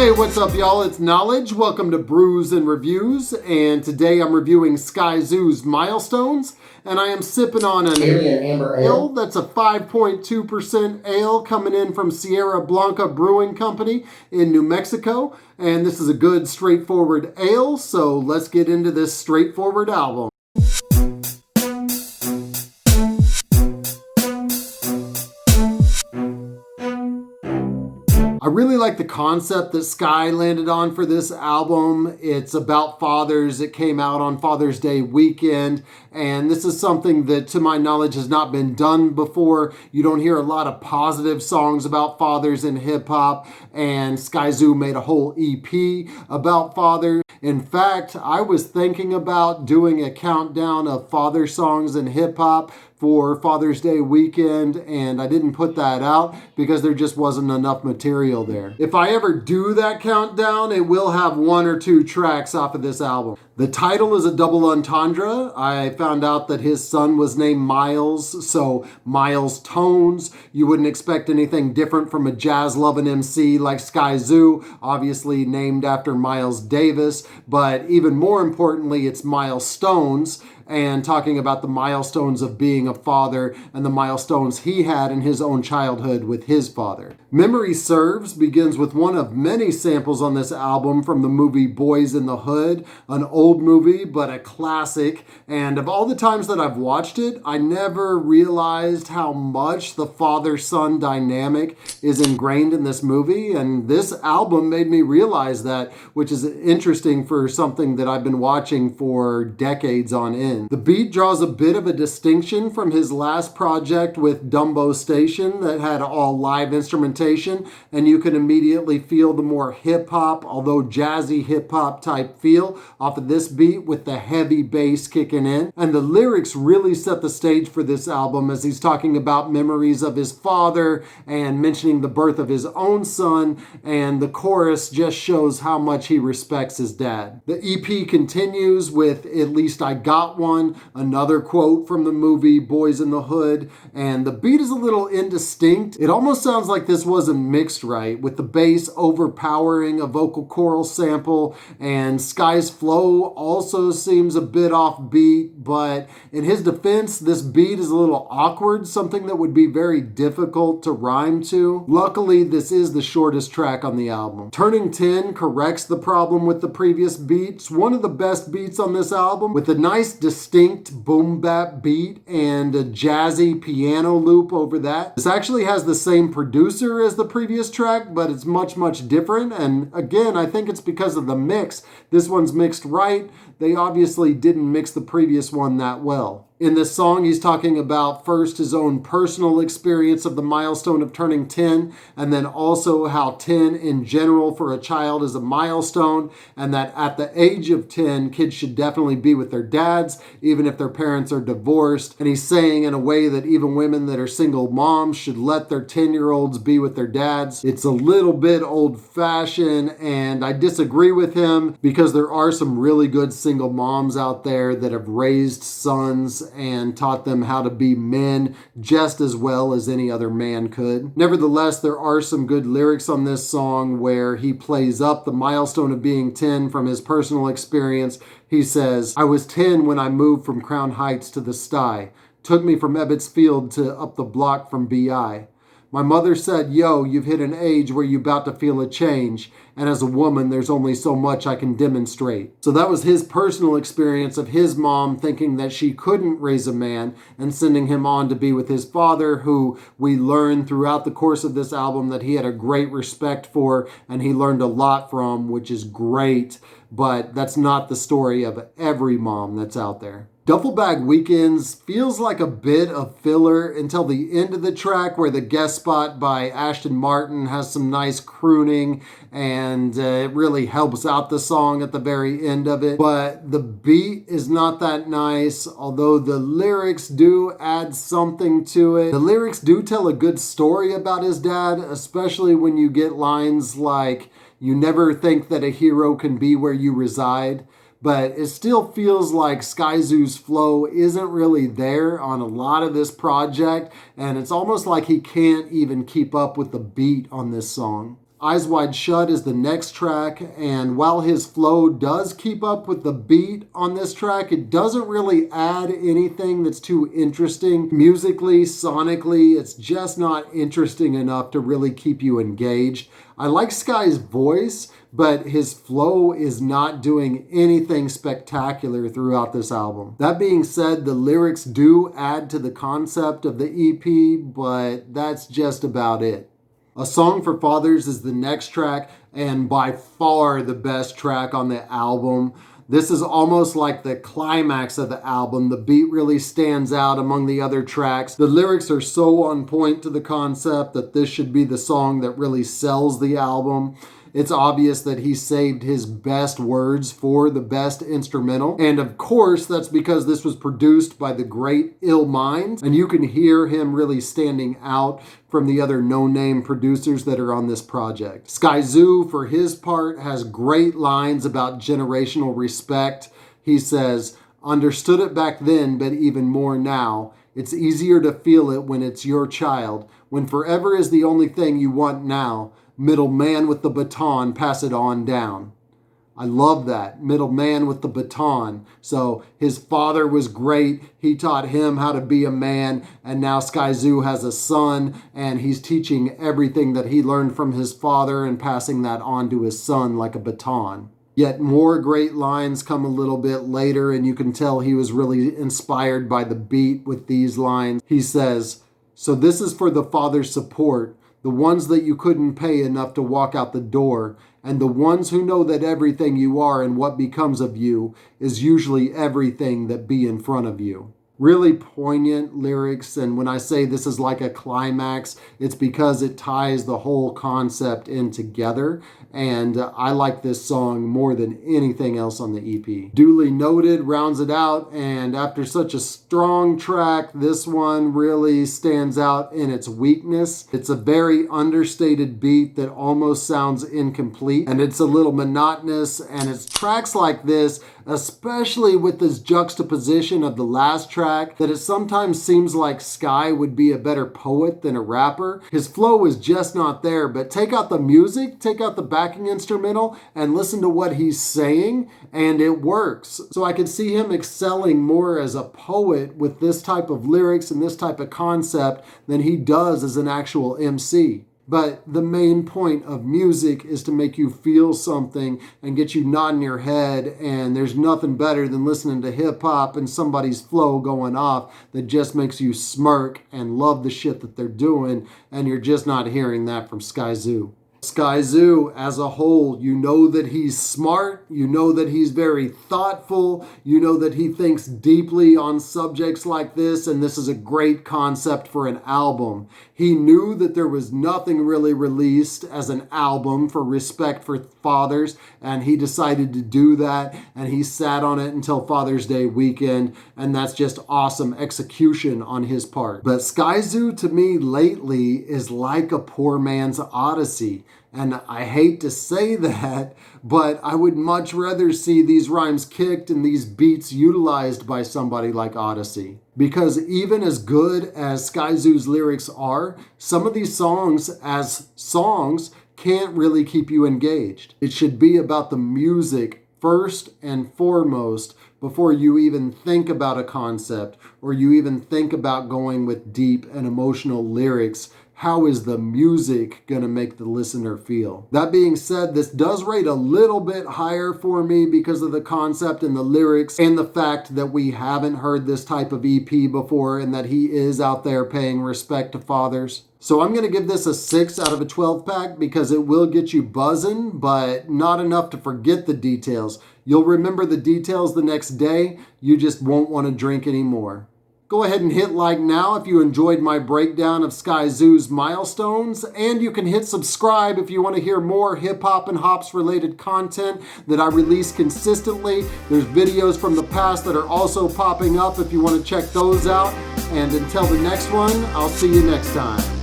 Hey, what's up, y'all? It's Knowledge. Welcome to Brews and Reviews, and today I'm reviewing Skyzoo's Milestones, and I am sipping on an Amber Ale. That's a 5.2% ale coming in from Sierra Blanca Brewing Company in New Mexico, and this is a good, straightforward ale, so let's get into this straightforward album. I really like the concept that Sky landed on for this album. It's about fathers. It came out on Father's Day weekend, and this is something that, to my knowledge, has not been done before. You don't hear a lot of positive songs about fathers in hip-hop, and Skyzoo made a whole EP about fathers. In fact, I was thinking about doing a countdown of father songs in hip-hop for Father's Day weekend, and I didn't put that out because there just wasn't enough material there. If I ever do that countdown, it will have 1 or 2 tracks off of this album. The title is a double entendre. I found out that his son was named Miles, so Milestones. You wouldn't expect anything different from a jazz-loving MC like Skyzoo, obviously named after Miles Davis, but even more importantly, it's Milestones, and talking about the milestones of being a father and the milestones he had in his own childhood with his father. Memory Serves begins with one of many samples on this album from the movie Boyz N The Hood, an old movie but a classic, and of all the times that I've watched it, I never realized how much the father-son dynamic is ingrained in this movie, and this album made me realize that, which is interesting for something that I've been watching for decades on end. The beat draws a bit of a distinction from his last project with Dumbo Station that had all live instrumentation, and you can immediately feel the more hip-hop, although jazzy hip-hop type feel off of this beat with the heavy bass kicking in. And the lyrics really set the stage for this album as he's talking about memories of his father and mentioning the birth of his own son, and the chorus just shows how much he respects his dad. The EP continues with At Least I Got One, another quote from the movie Boyz N The Hood, and the beat is a little indistinct. It almost sounds like this wasn't mixed right, with the bass overpowering a vocal choral sample, and Sky's flow also seems a bit offbeat, but in his defense, this beat is a little awkward, something that would be very difficult to rhyme to. Luckily, this is the shortest track on the album. Turning 10 corrects the problem with the previous beats. One of the best beats on this album, with a nice distinct boom bap beat and a jazzy piano loop over that. This actually has the same producer as the previous track, but it's much different, and again, I think it's because of the mix. This one's mixed right. They obviously didn't mix the previous one that well. In this song, he's talking about first his own personal experience of the milestone of turning 10, and then also how 10 in general for a child is a milestone, and that at the age of 10, kids should definitely be with their dads, even if their parents are divorced. And he's saying in a way that even women that are single moms should let their 10-year-olds be with their dads. It's a little bit old-fashioned, and I disagree with him because there are some really good single moms out there that have raised sons and taught them how to be men just as well as any other man could. Nevertheless, there are some good lyrics on this song where he plays up the milestone of being 10 from his personal experience. He says, "I was 10 when I moved from Crown Heights to the Sty. Took me from Ebbets Field to up the block from BI. My mother said, yo, you've hit an age where you're about to feel a change. And as a woman, there's only so much I can demonstrate." So that was his personal experience of his mom thinking that she couldn't raise a man and sending him on to be with his father, who we learn throughout the course of this album that he had a great respect for and he learned a lot from, which is great. But that's not the story of every mom that's out there. Duffel Bag Weekends feels like a bit of filler until the end of the track, where the guest spot by Ashton Martin has some nice crooning, and it really helps out the song at the very end of it. But the beat is not that nice, although the lyrics do add something to it. The lyrics do tell a good story about his dad, especially when you get lines like, "You never think that a hero can be where you reside." But it still feels like Skyzoo's flow isn't really there on a lot of this project, and it's almost like he can't even keep up with the beat on this song. Eyes Wide Shut is the next track, and while his flow does keep up with the beat on this track, it doesn't really add anything that's too interesting. Musically, sonically, it's just not interesting enough to really keep you engaged. I like Sky's voice, but his flow is not doing anything spectacular throughout this album. That being said, the lyrics do add to the concept of the EP, but that's just about it. A Song for Fathers is the next track, and by far the best track on the album. This is almost like the climax of the album. The beat really stands out among the other tracks. The lyrics are so on point to the concept that this should be the song that really sells the album. It's obvious that he saved his best words for the best instrumental. And of course, that's because this was produced by the great Illmind. And you can hear him really standing out from the other no-name producers that are on this project. Skyzoo, for his part, has great lines about generational respect. He says, "Understood it back then, but even more now. It's easier to feel it when it's your child. When forever is the only thing you want now. Middle man with the baton, pass it on down." I love that. Middle man with the baton. So his father was great. He taught him how to be a man. And now Skyzoo has a son, and he's teaching everything that he learned from his father and passing that on to his son like a baton. Yet more great lines come a little bit later, and you can tell he was really inspired by the beat with these lines. He says, "So this is for the father's support, the ones that you couldn't pay enough to walk out the door, and the ones who know that everything you are and what becomes of you is usually everything that be in front of you." Really poignant lyrics, and when I say this is like a climax, it's because it ties the whole concept in together, and I like this song more than anything else on the EP. Duly Noted rounds it out, and after such a strong track, this one really stands out in its weakness. It's a very understated beat that almost sounds incomplete, and it's a little monotonous, and it's tracks like this, especially with this juxtaposition of the last track, that it sometimes seems like Sky would be a better poet than a rapper. His flow is just not there, but take out the music, take out the backing instrumental, and listen to what he's saying, and it works. So I could see him excelling more as a poet with this type of lyrics and this type of concept than he does as an actual MC. But the main point of music is to make you feel something and get you nodding your head, and there's nothing better than listening to hip-hop and somebody's flow going off that just makes you smirk and love the shit that they're doing, and you're just not hearing that from Skyzoo. Skyzoo as a whole, you know that he's smart, you know that he's very thoughtful, you know that he thinks deeply on subjects like this, and this is a great concept for an album. He knew that there was nothing really released as an album for respect for fathers, and he decided to do that, and he sat on it until Father's Day weekend, and that's just awesome execution on his part. But Skyzoo to me lately is like a poor man's Odyssey. And I hate to say that, but I would much rather see these rhymes kicked and these beats utilized by somebody like Odyssey. Because even as good as Skyzoo's lyrics are, some of these songs as songs can't really keep you engaged. It should be about the music first and foremost before you even think about a concept or you even think about going with deep and emotional lyrics. How is the music going to make the listener feel? That being said, this does rate a little bit higher for me because of the concept and the lyrics and the fact that we haven't heard this type of EP before and that he is out there paying respect to fathers. So I'm going to give this a 6 out of a 12 pack because it will get you buzzing, but not enough to forget the details. You'll remember the details the next day. You just won't want to drink anymore. Go ahead and hit like now if you enjoyed my breakdown of Skyzoo's Milestones, and you can hit subscribe if you want to hear more hip-hop and hops related content that I release consistently. There's videos from the past that are also popping up if you want to check those out. And until the next one, I'll see you next time.